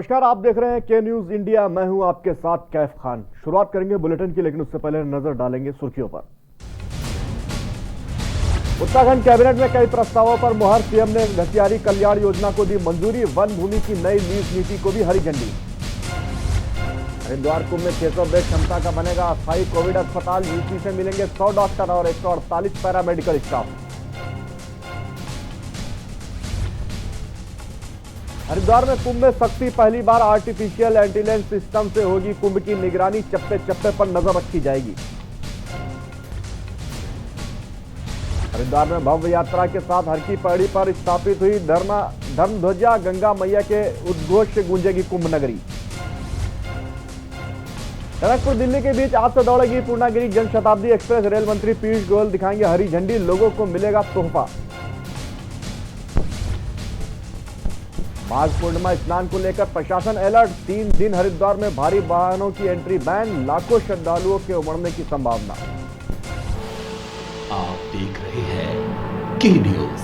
नमस्कार, आप देख रहे हैं के न्यूज इंडिया। मैं हूं आपके साथ कैफ खान। शुरुआत करेंगे बुलेटिन की, लेकिन उससे पहले नजर डालेंगे सुर्खियों पर। उत्तराखंड कैबिनेट में कई प्रस्तावों पर मुहर। सीएम ने घसियारी कल्याण योजना को दी मंजूरी। वन भूमि की नई लीज नीति को भी हरी झंडी। हरिद्वार कुंभ में 600 बेड क्षमता का बनेगा अस्थायी कोविड अस्पताल। यूपी से मिलेंगे 100 डॉक्टर और 148 पैरामेडिकल स्टाफ। हरिद्वार में कुंभ में सख्ती, पहली बार आर्टिफिशियल एंटीलेंस सिस्टम से होगी कुंभ की निगरानी। चप्पे चप्पे पर नजर रखी जाएगी। हरिद्वार में भव्य यात्रा के साथ हर की पहाड़ी पर स्थापित हुई धर्म ध्वजा। गंगा मैया के उद्घोष से गूंजेगी कुंभ नगरी। टनकपुर दिल्ली के बीच आज से दौड़ेगी पूर्णागिरि जनशताब्दी एक्सप्रेस। रेल मंत्री पीयूष गोयल दिखाएंगे हरी झंडी। लोगों को मिलेगा तोहफा। माघ पूर्णिमा स्नान को लेकर प्रशासन अलर्ट। 3 दिन हरिद्वार में भारी वाहनों की एंट्री बैन। लाखों श्रद्धालुओं के उमड़ने की संभावना। आप देख रहे हैं के न्यूज,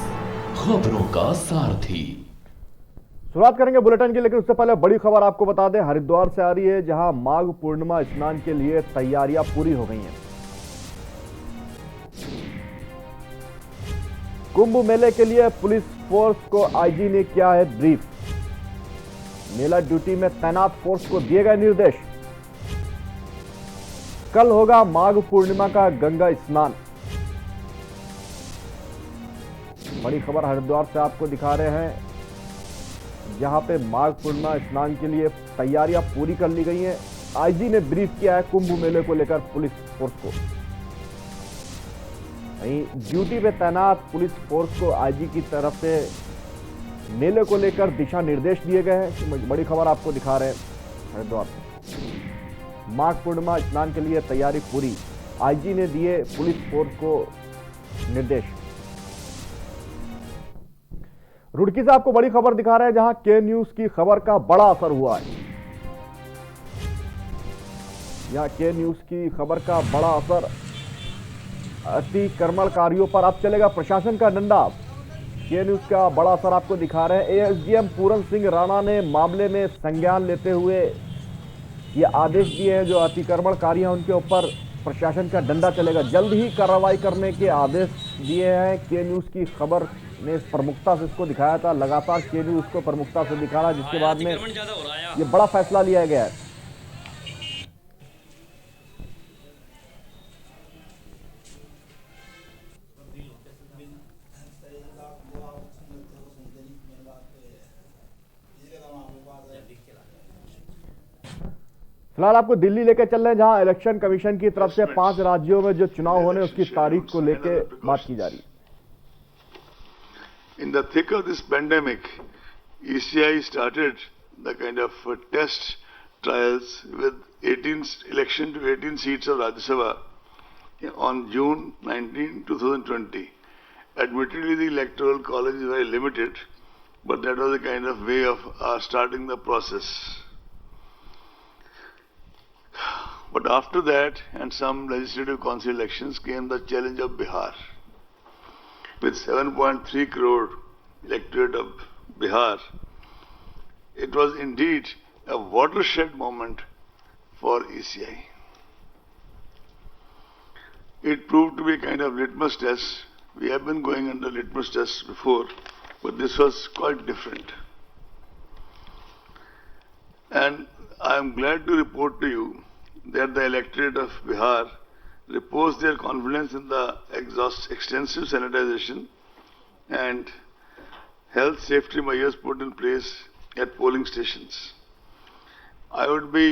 खबरों का सारथी। शुरुआत करेंगे बुलेटिन की, लेकिन उससे पहले बड़ी खबर आपको बता दें, हरिद्वार से आ रही है, जहां माघ पूर्णिमा स्नान के लिए तैयारियां पूरी हो गई हैं। कुंभ मेले के लिए पुलिस फोर्स को आईजी ने किया है ब्रीफ। मेला ड्यूटी में तैनात फोर्स को दिए गए निर्देश। कल होगा माघ पूर्णिमा का गंगा स्नान। बड़ी खबर हरिद्वार से आपको दिखा रहे हैं, जहां पे माघ पूर्णिमा स्नान के लिए तैयारियां पूरी कर ली गई हैं। आईजी ने ब्रीफ किया है कुंभ मेले को लेकर पुलिस फोर्स को। वहीं ड्यूटी पे तैनात पुलिस फोर्स को आईजी की तरफ से मेले को लेकर दिशा निर्देश दिए गए हैं। बड़ी खबर आपको दिखा रहे हैं हरिद्वार से। माघ पूर्णिमा स्नान के लिए तैयारी पूरी, आईजी ने दिए पुलिस फोर्स को निर्देश। रुड़की से आपको बड़ी खबर दिखा रहे हैं, जहां के न्यूज की खबर का बड़ा असर हुआ है। यहां के न्यूज की खबर का बड़ा असर अतिक्रमणकारियों पर अब चलेगा प्रशासन का डंडा। के न्यूज का बड़ा असर आपको दिखा रहे हैं। एएसडीएम पूरन सिंह राणा ने मामले में संज्ञान लेते हुए ये आदेश दिए हैं, जो अतिक्रमणकारी हैं उनके ऊपर प्रशासन का डंडा चलेगा। जल्द ही कार्रवाई करने के आदेश दिए हैं। के न्यूज की खबर ने प्रमुखता से इसको दिखाया था, लगातार के न्यूज को प्रमुखता से दिखा रहा है, जिसके बाद में ये बड़ा फैसला लिया गया है। फिलहाल आपको दिल्ली लेकर चल रहे हैं, जहां इलेक्शन कमीशन की तरफ से 5 राज्यों में जो चुनाव होने उसकी तारीख को लेकर बात की जा रही है। In the thick of this pandemic, ECI started the kind of test trials with 18 election to 18 seats of Rajya Sabha on June 19, 2020. Admittedly, the electoral college is very limited, but that was a kind of way of starting the process. But after that, and some legislative council elections, came the challenge of Bihar. With 7.3 crore electorate of Bihar, it was indeed a watershed moment for ECI. It proved to be a kind of litmus test. We have been going under litmus tests before, but this was quite different. And I am glad to report to you that the electorate of Bihar repose their confidence in the extensive sanitization and health safety measures put in place at polling stations. I would be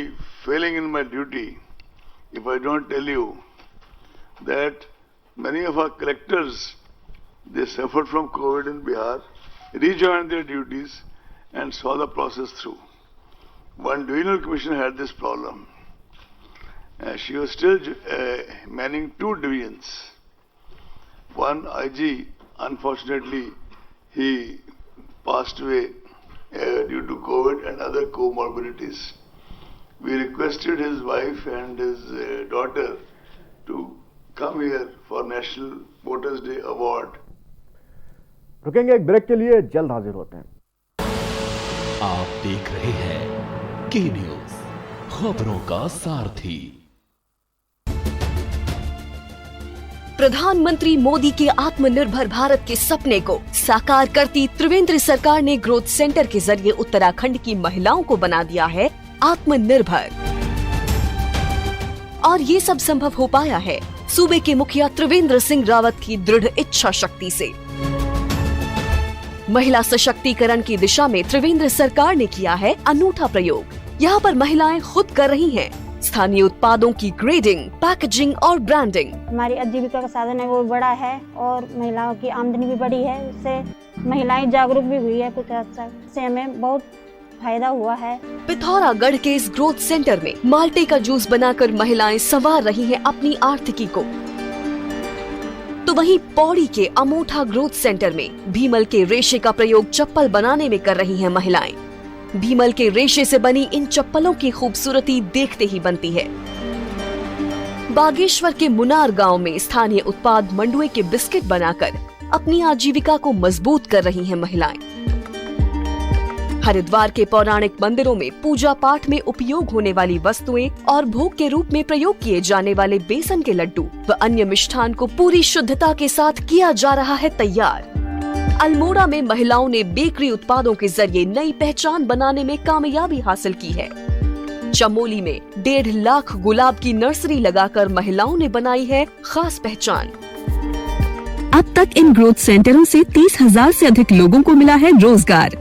failing in my duty if I don't tell you that many of our collectors, they suffered from COVID in Bihar, rejoined their duties and saw the process through. One divisional commissioner had this problem. She was still manning 2 divisions. One IG, unfortunately, he passed away due to COVID and other comorbidities. We requested his wife and his daughter to come here for National Voters Day Award. रुकेंगे एक break के लिए, जल्द हाजिर होते हैं। आप देख रहे हैं के न्यूज, खबरों का सारथी। प्रधानमंत्री मोदी के आत्मनिर्भर भारत के सपने को साकार करती त्रिवेंद्र सरकार ने ग्रोथ सेंटर के जरिए उत्तराखंड की महिलाओं को बना दिया है आत्मनिर्भर। और ये सब संभव हो पाया है सूबे के मुखिया त्रिवेंद्र सिंह रावत की दृढ़ इच्छा शक्ति से। महिला सशक्तिकरण की दिशा में त्रिवेंद्र सरकार ने किया है अनूठा प्रयोग। यहाँ पर महिलाएं खुद कर रही हैं स्थानीय उत्पादों की ग्रेडिंग, पैकेजिंग और ब्रांडिंग। हमारी आजीविका का साधन है वो बड़ा है और महिलाओं की आमदनी भी बढ़ी है। इससे महिलाएं जागरूक भी हुई है, कुछ हद तक से हमें बहुत फायदा हुआ है। पिथौरागढ़ के इस ग्रोथ सेंटर में माल्टे का जूस बनाकर महिलाएं संवार रही हैं अपनी आर्थिकी को। तो वहीं पौड़ी के अमोठा ग्रोथ सेंटर में भीमल के रेशे का प्रयोग चप्पल बनाने में कर रही हैं महिलाएं। भीमल के रेशे से बनी इन चप्पलों की खूबसूरती देखते ही बनती है। बागेश्वर के मुनार गांव में स्थानीय उत्पाद मंडुए के बिस्किट बनाकर अपनी आजीविका को मजबूत कर रही हैं महिलाएं। हरिद्वार के पौराणिक मंदिरों में पूजा पाठ में उपयोग होने वाली वस्तुएं और भोग के रूप में प्रयोग किए जाने वाले बेसन के लड्डू व अन्य मिष्ठान को पूरी शुद्धता के साथ किया जा रहा है तैयार। अल्मोड़ा में महिलाओं ने बेकरी उत्पादों के जरिए नई पहचान बनाने में कामयाबी हासिल की है। चमोली में 1.5 लाख गुलाब की नर्सरी लगाकर महिलाओं ने बनाई है खास पहचान। अब तक इन ग्रोथ सेंटरों से 30,000 से अधिक लोगों को मिला है रोजगार।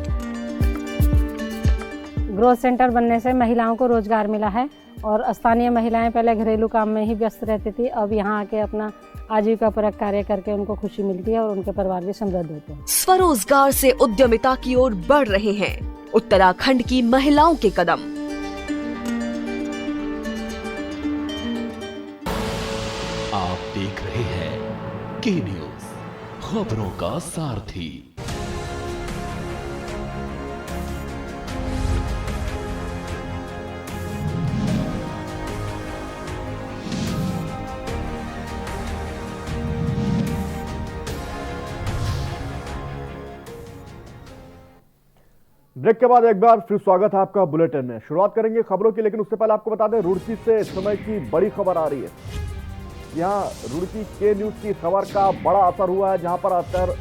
ग्रोथ सेंटर बनने से महिलाओं को रोजगार मिला है और स्थानीय महिलाएं पहले घरेलू काम में ही व्यस्त रहती थी, अब यहाँ आके अपना आजीविका परक कार्य करके उनको खुशी मिलती है और उनके परिवार भी समृद्ध होते हैं। स्वरोजगार से उद्यमिता की ओर बढ़ रहे हैं उत्तराखंड की महिलाओं के कदम। आप देख रहे हैं के न्यूज, खबरों का सारथी। ब्रेक के बाद एक बार फिर स्वागत है आपका बुलेटिन में। शुरुआत करेंगे खबरों की, लेकिन उससे पहले आपको बता दें रुड़की से इस समय की बड़ी खबर आ रही है। यहाँ रुड़की के न्यूज की खबर का बड़ा असर हुआ है, जहां पर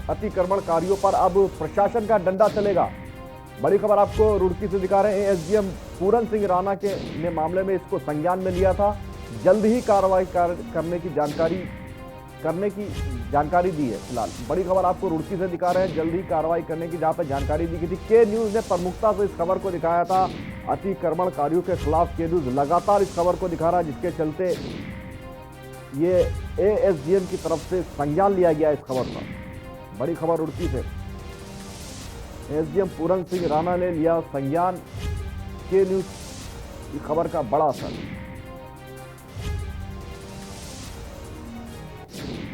अतिक्रमणकारियों पर अब प्रशासन का डंडा चलेगा। बड़ी खबर आपको रुड़की से दिखा रहे हैं। एसडीएम पूरन सिंह राणा के ने मामले में इसको संज्ञान में लिया था, जल्द ही कार्रवाई करने की जानकारी दी है। फिलहाल बड़ी खबर आपको रुड़की से दिखा रहे हैं, जल्द ही कार्रवाई करने की जहां पर जानकारी दी गई थी। के न्यूज ने प्रमुखता से इस खबर को दिखाया था। अतिक्रमणकारियों के खिलाफ के न्यूज लगातार इस खबर को दिखा रहा है, जिसके चलते ये एएसडीएम की तरफ से संज्ञान लिया गया इस खबर पर। बड़ी खबर रुड़की से, एसडीएम पूरन सिंह राणा ने लिया संज्ञान। के न्यूज की खबर का बड़ा असर।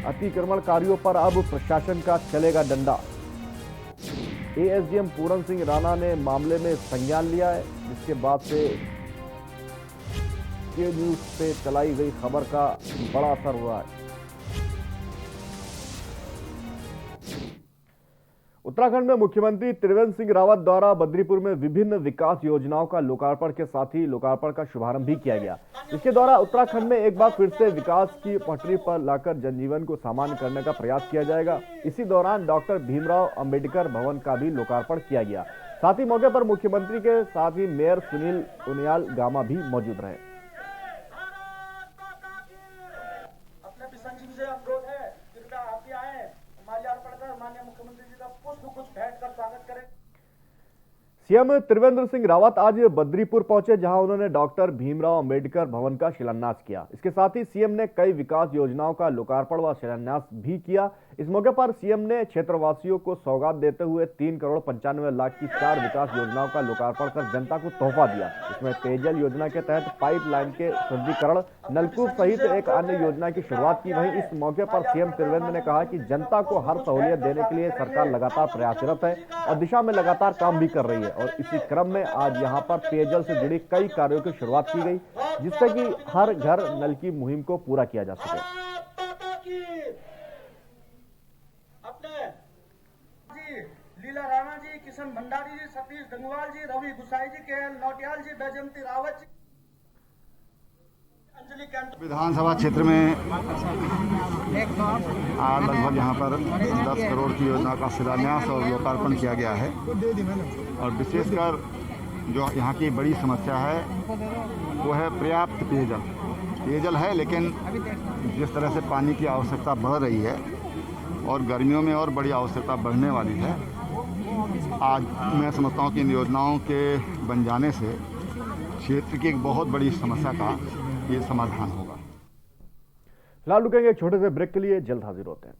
अतिक्रमणकारियों पर अब प्रशासन का चलेगा डंडा। एएसडीएम पूरन सिंह राणा ने मामले में संज्ञान लिया है, जिसके बाद से के न्यूज पे चलाई गई खबर का बड़ा असर हुआ है। उत्तराखंड में मुख्यमंत्री त्रिवेंद्र सिंह रावत द्वारा बद्रीपुर में विभिन्न विकास योजनाओं का लोकार्पण के साथ ही लोकार्पण का शुभारंभ भी किया गया। इसके द्वारा उत्तराखंड में एक बार फिर से विकास की पटरी पर लाकर जनजीवन को सामान्य करने का प्रयास किया जाएगा। इसी दौरान डॉक्टर भीमराव अंबेडकर भवन का भी लोकार्पण किया गया। साथ ही मौके पर मुख्यमंत्री के साथ ही मेयर सुनील उनियाल गामा भी मौजूद रहे। सीएम त्रिवेंद्र सिंह रावत आज बद्रीपुर पहुंचे, जहां उन्होंने डॉक्टर भीमराव अंबेडकर भवन का शिलान्यास किया। इसके साथ ही सीएम ने कई विकास योजनाओं का लोकार्पण व शिलान्यास भी किया। इस मौके पर सीएम ने क्षेत्रवासियों को सौगात देते हुए 3,95,00,000 की 4 विकास योजनाओं का लोकार्पण कर जनता को तोहफा दिया। इसमें पेयजल योजना के तहत पाइपलाइन के सुदृढ़ीकरण, नलकूप सहित एक अन्य योजना की शुरुआत की। वहीं इस मौके पर सीएम त्रिवेंद्र ने कहा कि जनता को हर सहूलियत देने के लिए सरकार लगातार प्रयासरत है और दिशा में लगातार काम भी कर रही है। और इसी क्रम में आज यहां पर पेयजल से जुड़ी कई कार्यों की शुरुआत की गई, जिससे कि हर घर नल की मुहिम को पूरा किया जा सके। लीला राणा जी किशन भंडारी जी, सतीश गंगवाल जी, रवि गुसाई जी, KL नौटियाल जी, बैजंती रावत जी, अंजलि कैंट। विधानसभा क्षेत्र में आज लगभग यहाँ पर 10 करोड़ की योजना का शिलान्यास और लोकार्पण किया गया है। और विशेषकर जो यहाँ की बड़ी समस्या है वो है पर्याप्त पेयजल है, लेकिन जिस तरह से पानी की आवश्यकता बढ़ रही है और गर्मियों में और बड़ी आवश्यकता बढ़ने वाली है, आज मैं समझता हूँ कि इन योजनाओं के बन जाने से क्षेत्र की एक बहुत बड़ी समस्या का ये समाधान होगा। फिलहाल रुकेंगे एक छोटे से ब्रेक के लिए, जल्द हाजिर होते हैं।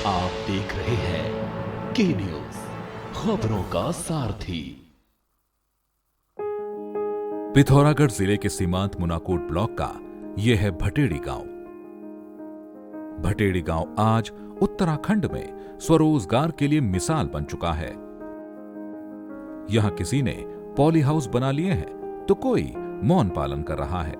आप देख रहे हैं के न्यूज, खबरों का सारथी। पिथौरागढ़ जिले के सीमांत मुनाकोट ब्लॉक का यह है भटेड़ी गांव। भटेड़ी गांव आज उत्तराखंड में स्वरोजगार के लिए मिसाल बन चुका है। यहां किसी ने पॉली हाउस बना लिए हैं तो कोई मौन पालन कर रहा है,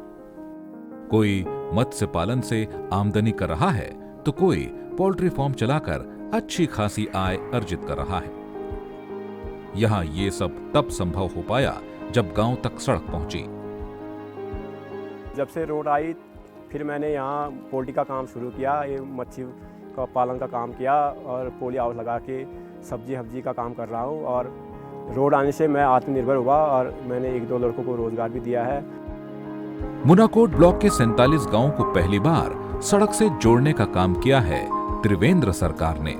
कोई मत्स्य पालन से आमदनी कर रहा है तो कोई पोल्ट्री फार्म चलाकर अच्छी खासी आय अर्जित कर रहा है। यहां ये सब तब संभव हो पाया जब गांव तक सड़क पहुंची। जब से रोड आई फिर मैंने यहाँ पोल्ट्री का काम शुरू किया, ये मच्छी का पालन का काम किया और पोली हाउस लगा के सब्जी हब्जी का काम कर रहा हूँ। और रोड आने से मैं आत्मनिर्भर हुआ और मैंने 1-2 लड़कों को रोजगार भी दिया है। मुनाकोट ब्लॉक के 47 गांवों को पहली बार सड़क से जोड़ने का काम किया है त्रिवेंद्र सरकार ने।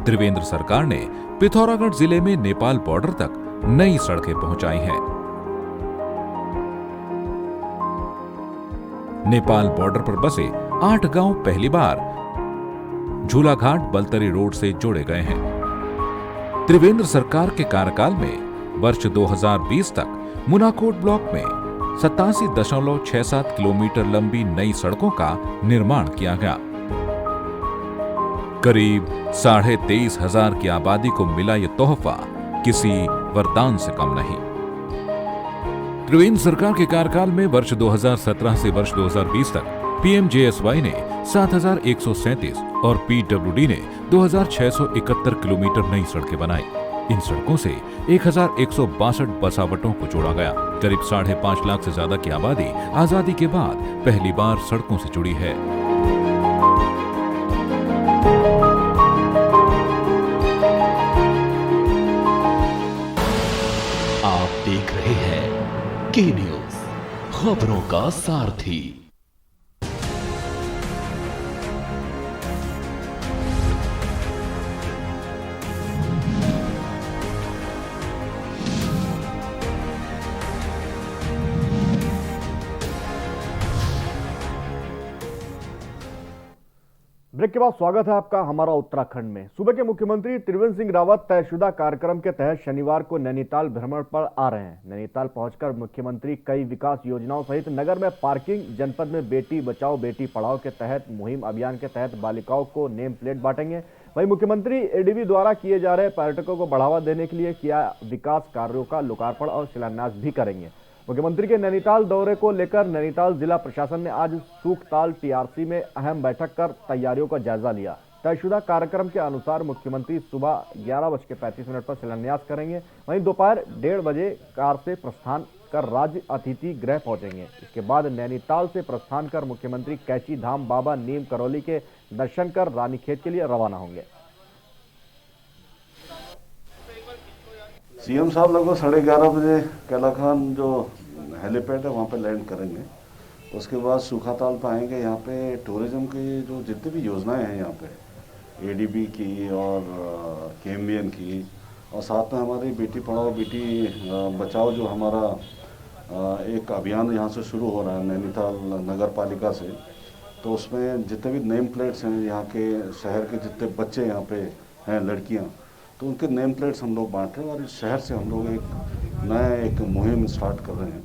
त्रिवेंद्र सरकार ने पिथौरागढ़ जिले में नेपाल बॉर्डर तक नई सड़कें पहुंचाई हैं। नेपाल बॉर्डर पर बसे 8 गांव पहली बार झूलाघाट बलतरी रोड से जोड़े गए हैं। त्रिवेंद्र सरकार के कार्यकाल में वर्ष 2020 तक मुनाकोट ब्लॉक में 87.67 किलोमीटर लंबी नई सड़कों का निर्माण किया गया। करीब 23,500 की आबादी को मिला ये तोहफा किसी वरदान से कम नहीं। त्रिवेंद्र सरकार के कार्यकाल में वर्ष 2017 से वर्ष 2020 तक PMJSY ने 7,137 और PWD ने 2,671 किलोमीटर नई सड़कें बनाई। इन सड़कों से 1,162 बसावटों को जोड़ा गया। करीब 5.5 लाख से ज्यादा की आबादी आजादी के बाद पहली बार सड़कों से जुड़ी है। आप देख रहे हैं के न्यूज, खबरों का सारथी। ब्रेक के बाद स्वागत है आपका हमारा उत्तराखंड में। सूबे के मुख्यमंत्री त्रिवेंद्र सिंह रावत तयशुदा कार्यक्रम के तहत शनिवार को नैनीताल भ्रमण पर आ रहे हैं। नैनीताल पहुंचकर मुख्यमंत्री कई विकास योजनाओं सहित नगर में पार्किंग, जनपद में बेटी बचाओ बेटी पढ़ाओ के तहत मुहिम अभियान के तहत बालिकाओं को नेम प्लेट बांटेंगे। वहीं मुख्यमंत्री ADB द्वारा किए जा रहे पर्यटकों को बढ़ावा देने के लिए किया विकास कार्यों का लोकार्पण और शिलान्यास भी करेंगे। मुख्यमंत्री के नैनीताल दौरे को लेकर नैनीताल जिला प्रशासन ने आज सूखताल TRC में अहम बैठक कर तैयारियों का जायजा लिया। तयशुदा कार्यक्रम के अनुसार मुख्यमंत्री सुबह 11:35 पर शिलान्यास करेंगे। वहीं दोपहर 1:30 बजे कार से प्रस्थान कर राज्य अतिथि गृह पहुंचेंगे। इसके बाद नैनीताल से प्रस्थान कर मुख्यमंत्री कैची धाम बाबा नीम करौली के दर्शन कर रानीखेत के लिए रवाना होंगे। CM साहब लगभग 11:30 बजे कैलाखान जो हेलीपैड है वहाँ पे लैंड करेंगे। उसके बाद सूखाताल पे आएंगे। यहाँ पे टूरिज्म की जो जितनी भी योजनाएं हैं यहाँ पे ADB की और KMBN की और साथ में हमारी बेटी पढ़ाओ बेटी बचाओ जो हमारा एक अभियान यहाँ से शुरू हो रहा है नैनीताल नगर पालिका से, तो उसमें जितने भी नेम प्लेट्स हैं यहाँ के शहर के जितने बच्चे यहाँ पे हैं लड़कियाँ, तो उनके नेम प्लेट्स हम लोग बांट रहे हैं और इस शहर से हम लोग एक नया मुहिम स्टार्ट कर रहे हैं।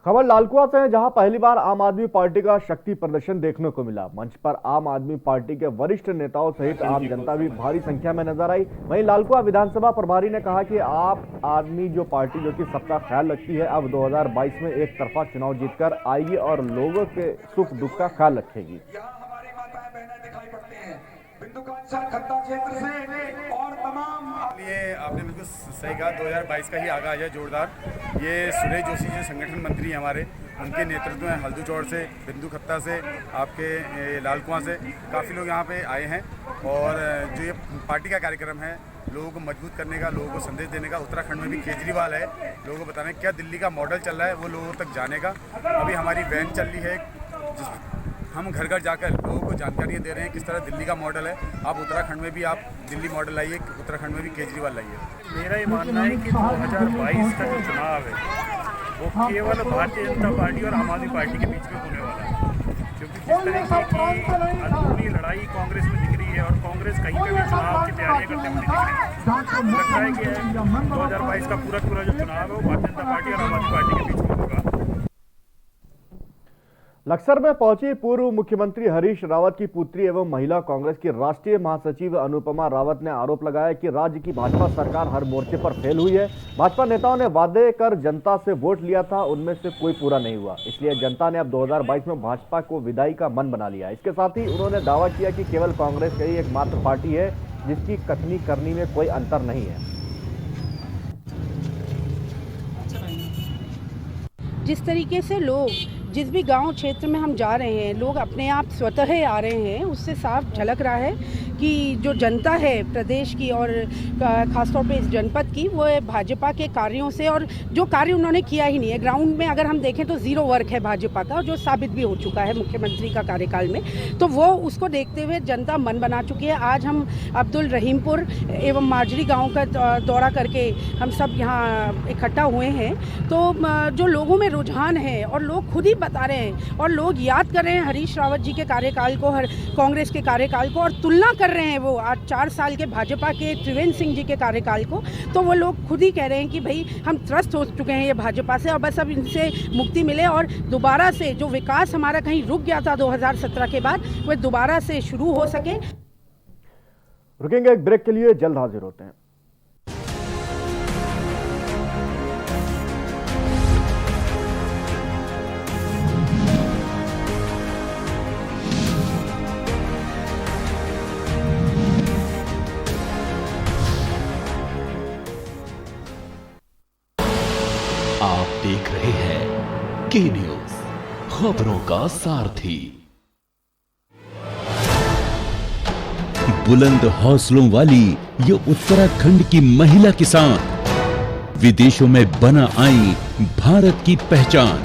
खबर लालकुआ से है, जहां पहली बार आम आदमी पार्टी का शक्ति प्रदर्शन देखने को मिला। मंच पर आम आदमी पार्टी के वरिष्ठ नेताओं सहित आम जनता भी भारी संख्या में नजर आई। वहीं लालकुआ विधानसभा प्रभारी ने कहा कि आप आदमी जो पार्टी जो कि सबका ख्याल रखती है, अब 2022 में एक तरफा चुनाव जीतकर आएगी और लोगों के सुख दुख का ख्याल रखेगी। खत्ता क्षेत्र से और तमाम ये आपने बिल्कुल सही कहा, 2022 का ही आगाज है जोरदार। ये सुरेश जोशी जो संगठन मंत्री हैं हमारे, उनके नेतृत्व में हल्दू चौड़ से, बिंदु खत्ता से, आपके लालकुआं से काफ़ी लोग यहाँ पे आए हैं। और जो ये पार्टी का कार्यक्रम है लोगों को मजबूत करने का, लोगों को संदेश देने का। उत्तराखंड में भी केजरीवाल है, लोगों को बताने क्या दिल्ली का मॉडल चल रहा है वो लोगों तक जाने का। अभी हमारी वैन चल रही है, हम घर घर जाकर लोगों को जानकारियाँ दे रहे हैं किस तरह दिल्ली का मॉडल है। आप उत्तराखंड में भी आप दिल्ली मॉडल लाइए, उत्तराखंड में भी केजरीवाल लाइए। मेरा ये मानना है कि 2022 का जो चुनाव है वो केवल भारतीय जनता पार्टी और आम आदमी पार्टी के बीच में होने वाला है, क्योंकि जिस तरीके की अंदरूनी लड़ाई कांग्रेस में दिख रही है और कांग्रेस कहीं पर भी चुनाव की तैयारियां करते हुए दिख रही है, लगता है कि 2022 का पूरा जो चुनाव है वो भारतीय जनता पार्टी और आम आदमी पार्टी के बीच में होगा। लक्सर में पहुंची पूर्व मुख्यमंत्री हरीश रावत की पुत्री एवं महिला कांग्रेस की राष्ट्रीय महासचिव अनुपमा रावत ने आरोप लगाया कि राज्य की भाजपा सरकार हर मोर्चे पर फेल हुई है। भाजपा नेताओं ने वादे कर जनता से वोट लिया था, उनमें से कोई पूरा नहीं हुआ, इसलिए जनता ने अब 2022 में भाजपा को विदाई का मन बना लिया। इसके साथ ही उन्होंने दावा किया कि केवल कांग्रेस ही एकमात्र पार्टी है जिसकी कथनी करनी में कोई अंतर नहीं है। जिस तरीके से लोग जिस भी गांव क्षेत्र में हम जा रहे हैं, लोग अपने आप स्वतः आ रहे हैं, उससे साफ झलक रहा है कि जो जनता है प्रदेश की और ख़ासतौर पे इस जनपद की, वो भाजपा के कार्यों से, और जो कार्य उन्होंने किया ही नहीं है ग्राउंड में, अगर हम देखें तो ज़ीरो वर्क है भाजपा का, जो साबित भी हो चुका है मुख्यमंत्री का कार्यकाल में। तो वो उसको देखते हुए जनता मन बना चुकी है। आज हम अब्दुल रहीमपुर एवं माजरी गाँव का दौरा करके हम सब यहाँ इकट्ठा हुए हैं। तो जो लोगों में रुझान है और लोग खुद ही बता रहे हैं और लोग याद कर रहे हैं हरीश रावत जी के कार्यकाल को, कांग्रेस के कार्यकाल को, और तुलना कर रहे हैं वो आज 4 साल के भाजपा के त्रिवेंद्र सिंह जी के कार्यकाल को। तो वो लोग खुद ही कह रहे हैं कि भाई हम त्रस्त हो चुके हैं ये भाजपा से और बस अब इनसे मुक्ति मिले और दोबारा से जो विकास हमारा कहीं रुक गया था 2017 के बाद, वह दोबारा से शुरू हो सके। रुकेंगे एक ब्रेक के लिए, जल्द हाजिर होते हैं। आप देख रहे हैं के न्यूज, खबरों का सारथी। बुलंद हौसलों वाली ये उत्तराखंड की महिला किसान, विदेशों में बना आई भारत की पहचान।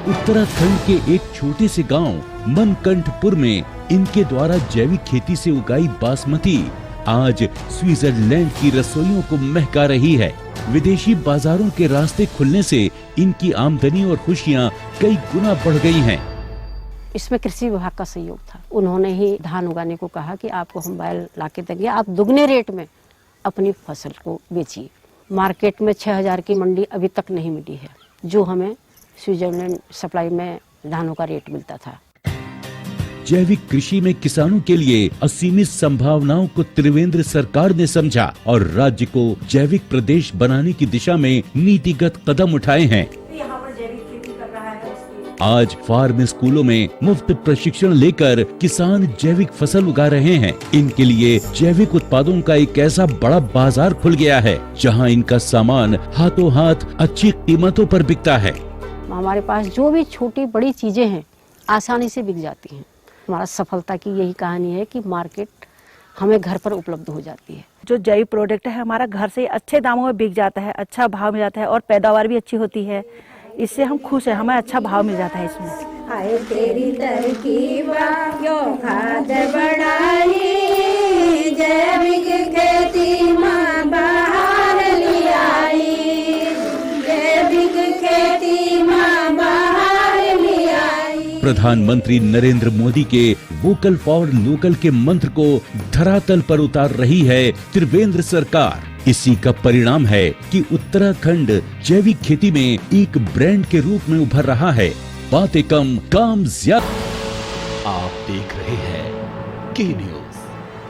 उत्तराखंड के एक छोटे से गांव मनकंठपुर में इनके द्वारा जैविक खेती से उगाई बासमती आज स्विट्जरलैंड की रसोइयों को महका रही है। विदेशी बाजारों के रास्ते खुलने से इनकी आमदनी और खुशियां कई गुना बढ़ गई हैं। इसमें कृषि विभाग का सहयोग था। उन्होंने ही धान उगाने को कहा कि आपको हम बैल लाके देंगे, आप दुगने रेट में अपनी फसल को बेचिए। मार्केट में 6000 की मंडी अभी तक नहीं मिली है, जो हमें स्विट्जरलैंड सप्लाई में धानों का रेट मिलता था। जैविक कृषि में किसानों के लिए असीमित संभावनाओं को त्रिवेंद्र सरकार ने समझा और राज्य को जैविक प्रदेश बनाने की दिशा में नीतिगत कदम उठाए हैं। आज फार्म स्कूलों में मुफ्त प्रशिक्षण लेकर किसान जैविक फसल उगा रहे हैं। इनके लिए जैविक उत्पादों का एक ऐसा बड़ा बाजार खुल गया है जहां इनका सामान हाथों हाथ अच्छी कीमतों पर बिकता है। हमारे पास जो भी छोटी बड़ी चीजें हैं आसानी से बिक जाती हैं। हमारा सफलता की यही कहानी है कि मार्केट हमें घर पर उपलब्ध हो जाती है। जो जैविक प्रोडक्ट है हमारा घर से अच्छे दामों में बिक जाता है, अच्छा भाव मिल जाता है और पैदावार भी अच्छी होती है। इससे हम खुश हैं, हमें अच्छा भाव मिल जाता है इसमें। आए तेरी तरकीबा यो खाद बढ़ाई, जैविक खेती माँ बाहर ले आई, जैविक खेती माँ बाहर ले आई। प्रधानमंत्री नरेंद्र मोदी के वोकल फॉर लोकल के मंत्र को धरातल पर उतार रही है त्रिवेंद्र सरकार। इसी का परिणाम है कि उत्तराखंड जैविक खेती में एक ब्रांड के रूप में उभर रहा है। बातें कम काम ज्यादा। आप देख रहे हैं के न्यूज,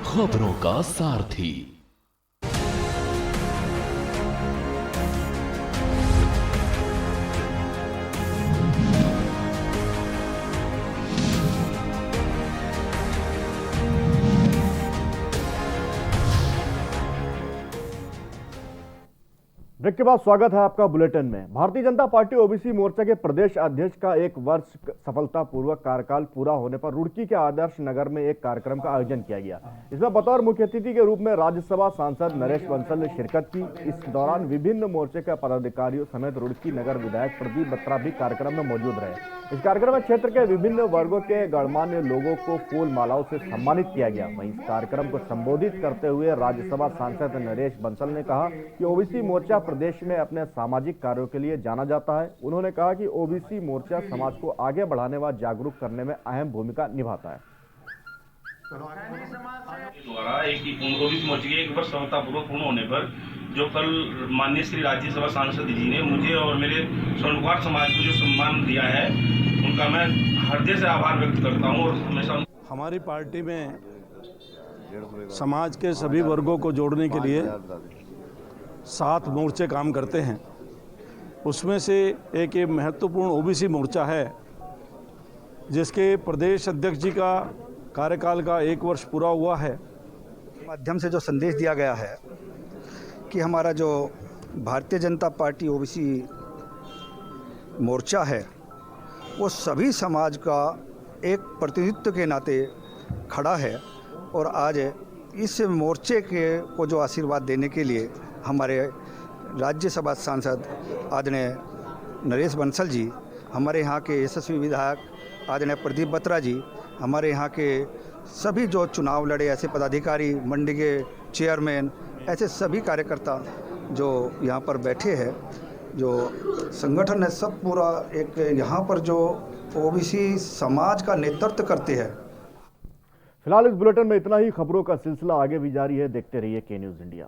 खबरों का सारथी। ब्रेक के बाद स्वागत है आपका बुलेटिन में। भारतीय जनता पार्टी ओबीसी मोर्चा के प्रदेश अध्यक्ष का 1 वर्ष सफलतापूर्वक कार्यकाल पूरा होने पर रुड़की के आदर्श नगर में एक कार्यक्रम का आयोजन किया गया। इसमें बतौर मुख्य अतिथि के रूप में राज्यसभा सांसद नरेश बंसल ने शिरकत की। इस दौरान विभिन्न मोर्चे के पदाधिकारियों समेत रुड़की नगर विधायक प्रदीप बत्रा भी कार्यक्रम में मौजूद रहे। इस कार्यक्रम में क्षेत्र के विभिन्न वर्गों के गणमान्य लोगों को फूल मालाओं से सम्मानित किया गया। वहीं इस कार्यक्रम को संबोधित करते हुए राज्यसभा सांसद नरेश बंसल ने कहा कि ओबीसी मोर्चा प्रदेश में अपने सामाजिक कार्यों के लिए जाना जाता है। उन्होंने कहा कि ओबीसी मोर्चा समाज को आगे बढ़ाने व जागरूक करने में अहम भूमिका निभाता है। द्वारा ओबीसी मोर्चे के 1 वर्ष सफलतापूर्वक पूर्ण होने पर जो कल माननीय श्री राज्यसभा सांसद जी ने मुझे और मेरे स्वर्णकुमार समाज को जो सम्मान दिया है, उनका मैं हृदय से आभार व्यक्त करता हूँ। और हमेशा हमारी पार्टी में समाज के सभी वर्गों को जोड़ने के लिए 7 मोर्चे काम करते हैं। उसमें से एक ये महत्वपूर्ण ओबीसी मोर्चा है, जिसके प्रदेश अध्यक्ष जी का कार्यकाल का 1 वर्ष पूरा हुआ है। माध्यम से जो संदेश दिया गया है कि हमारा जो भारतीय जनता पार्टी ओबीसी मोर्चा है, वो सभी समाज का एक प्रतिनिधित्व के नाते खड़ा है। और आज इस मोर्चे के को जो आशीर्वाद देने के लिए हमारे राज्यसभा सांसद आदरणीय नरेश बंसल जी, हमारे यहाँ के यशस्वी विधायक आदरणीय प्रदीप बत्रा जी, हमारे यहाँ के सभी जो चुनाव लड़े ऐसे पदाधिकारी, मंडी के चेयरमैन, ऐसे सभी कार्यकर्ता जो यहाँ पर बैठे हैं, जो संगठन है, सब पूरा एक यहाँ पर जो ओबीसी समाज का नेतृत्व करते हैं। फिलहाल इस बुलेटिन में इतना ही। खबरों का सिलसिला आगे भी जारी है। देखते रहिए के न्यूज़ इंडिया।